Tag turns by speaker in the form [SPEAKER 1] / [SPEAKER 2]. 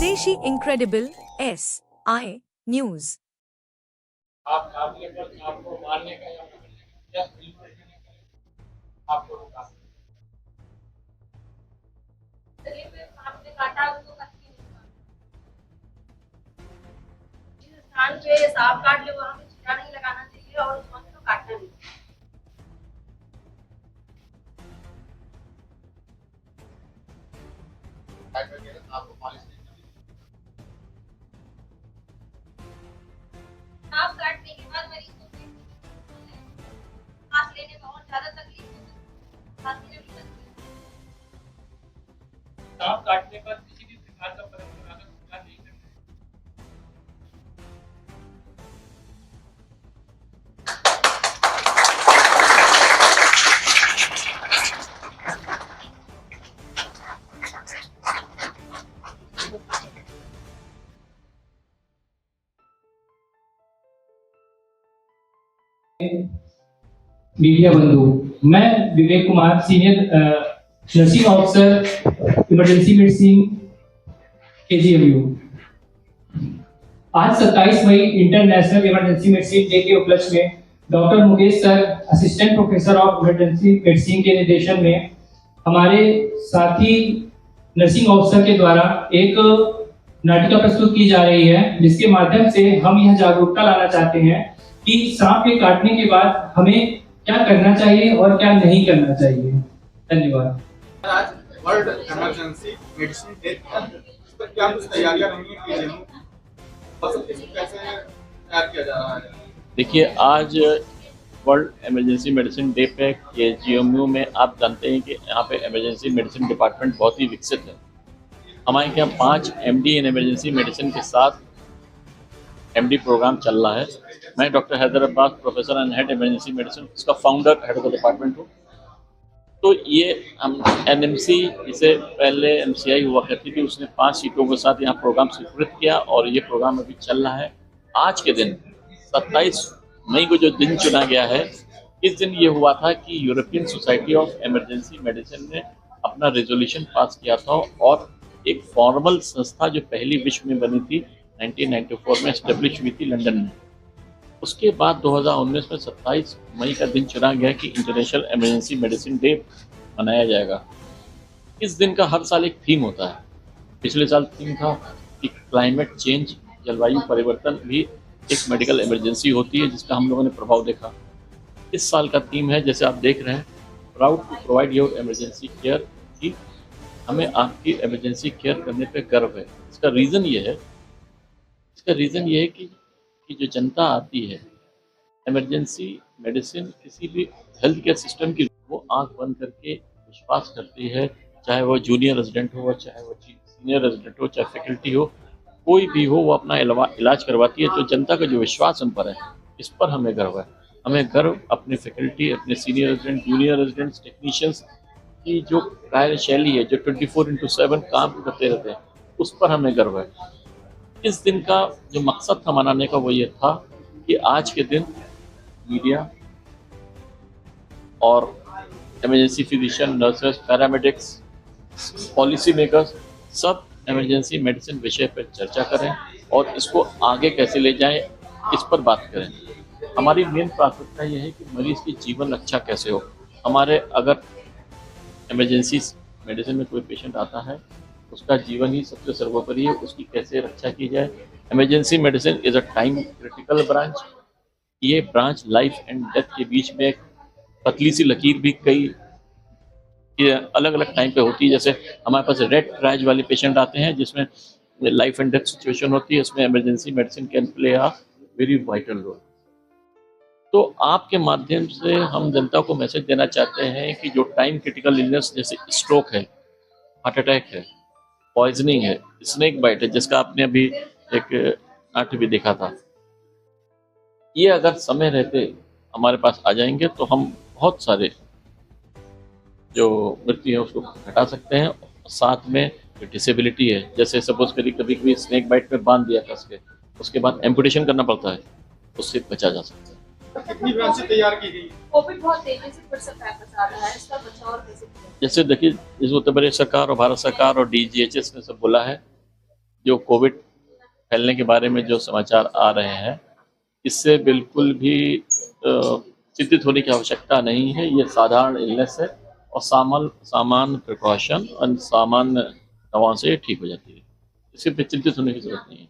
[SPEAKER 1] स्वदेशी incredible SI news.
[SPEAKER 2] आप काटने पर आपको मारने का या आपको रोका।
[SPEAKER 3] आपने काटा उसको कटती नहीं। जिस स्थान पे सांप काट ले वहां पे चीरा नहीं लगाना चाहिए और उस वक्त तो काटना नहीं।
[SPEAKER 2] आपको पॉलिश नहीं करनी।
[SPEAKER 3] सांप काटने के बाद मरीज को सांस लेने में और ज्यादा तकलीफ होती है। सांस लेने में तकलीफ।
[SPEAKER 2] सांप काटने पर किसी भी प्रकार का परंपरागत उपचार नहीं करना है।
[SPEAKER 4] मीडिया बंधु, मैं Vivek Kumar, senior nursing officer emergency medicine KGMU। आज 27 मई इंटरनेशनल इमरजेंसी मेडिसिन डे के उपलक्ष्य में doctor Mukesh sir, assistant professor of emergency medicine के निर्देशन में हमारे साथी नर्सिंग ऑफिसर के द्वारा एक नाटिका प्रस्तुत की जा रही है, जिसके माध्यम से हम यह जागरूकता लाना चाहते हैं कि सांप के काटने के बाद हमें क्या करना चाहिए और क्या नहीं करना चाहिए। धन्यवाद।
[SPEAKER 5] आज वर्ल्ड इमरजेंसी मेडिसिन डे इस पर क्या कुछ तैयारियां रही हैं KGMU और सब कुछ कैसे तैयार किया जा रहा है?
[SPEAKER 6] देखिए, आज वर्ल्ड इमरजेंसी मेडिसिन डे पे KGMU में आप जानते हैं कि यहाँ पे इमरजेंसी मेडिसिन डिपार्टमेंट बहुत ही विकसित है। हमारे यहाँ 5 MD इन इमरजेंसी मेडिसिन के साथ MD प्रोग्राम चल रहा है। मैं doctor Haider Abbas, professor and head emergency medicine, इसका founder head of the department हूँ। तो ये हम NMC, इसे पहले MCI हुआ करती थी, उसने 5 सीटों के साथ यहाँ प्रोग्राम स्वीकृत किया और ये प्रोग्राम अभी चल रहा है। आज के दिन 27 मई को जो दिन चुना गया है, इस दिन ये हुआ था कि European society of emergency medicine ने अपना रेजोल्यूशन पास किया था और एक फॉर्मल संस्था जो पहली विश्व में बनी थी 1994 में एस्टेब्लिश हुई थी लंदन में। उसके बाद 2019 में 27 मई का दिन चुना गया कि इंटरनेशनल इमरजेंसी मेडिसिन डे मनाया जाएगा। इस दिन का हर साल एक थीम होता है। पिछले साल थीम था कि क्लाइमेट चेंज, जलवायु परिवर्तन भी एक मेडिकल इमरजेंसी होती है, जिसका हम लोगों ने प्रभाव देखा। इस साल का थीम है, जैसे आप देख रहे हैं, proud to provide your emergency care, कि हमें आपकी इमरजेंसी केयर करने पे गर्व है। इसका रीज़न ये है कि जो जनता आती है इमरजेंसी मेडिसिन, किसी भी हेल्थ केयर सिस्टम की, वो आंख बंद करके विश्वास करती है, चाहे वो जूनियर रेजिडेंट हो, चाहे वो सीनियर रेजिडेंट हो, चाहे फैकल्टी हो, कोई भी हो, वो अपना इलाज करवाती है। तो जनता का जो विश्वास उन पर है, इस पर हमें गर्व है। हमें गर्व अपने फैकल्टी, अपने senior resident, junior residents, technicians की जो कार्यशैली है, जो 24/7 काम करते रहते हैं, उस पर हमें गर्व है। इस दिन का जो मकसद था मनाने का, वो ये था कि आज के दिन मीडिया और emergency physician, nurses, paramedics, policy makers सब इमरजेंसी मेडिसिन विषय पर चर्चा करें और इसको आगे कैसे ले जाएं, इस पर बात करें। हमारी मेन प्राथमिकता ये है कि मरीज की जीवन अच्छा कैसे हो। हमारे अगर इमरजेंसी मेडिसिन में कोई पेशेंट आता है, उसका जीवन ही सबसे सर्वोपरि है, उसकी कैसे रक्षा की जाए। Emergency medicine is a time critical branch. ये ब्रांच लाइफ एंड डेथ के बीच में एक पतली सी लकीर भी कई अलग अलग टाइम पे होती है। जैसे हमारे पास रेड ट्राइज वाले पेशेंट आते हैं, जिसमें लाइफ एंड डेथ सिचुएशन होती है, उसमें emergency medicine can play a very vital role. तो आपके माध्यम से हम जनता को मैसेज देना चाहते हैं कि जो टाइम क्रिटिकल इलनेस, जैसे स्ट्रोक है, हार्ट अटैक है, पॉइजनिंग है, स्नेक बाइट है, जिसका आपने अभी एक नाट्य भी देखा था, ये अगर समय रहते हमारे पास आ जाएंगे तो हम बहुत सारे जो मृत्यु है उसको घटा सकते हैं। साथ में जो डिसेबिलिटी है, जैसे सपोज करिए कभी कभी स्नेक बाइट में बांध दिया कस के, उसके बाद एम्पुटेशन करना पड़ता है, उससे बचा जा सकता है।
[SPEAKER 5] कितनी ब्रांचें तैयार की गई?
[SPEAKER 3] कोविड बहुत तेजी से फिर से फैल रहा है, इसका बचाव कैसे किया?
[SPEAKER 6] जैसे देखिए, इस उत्तर प्रदेश सरकार और भारत सरकार और DGHS ने सब बोला है, जो कोविड फैलने के बारे में जो समाचार आ रहे हैं, इससे बिल्कुल भी चिंतित होने की आवश्यकता नहीं है। ये साधारण इलनेस है और सामान्य प्रिकॉशन और सामान्य दवाओं से ठीक हो जाती है। इससे चिंतित होने की जरूरत नहीं है।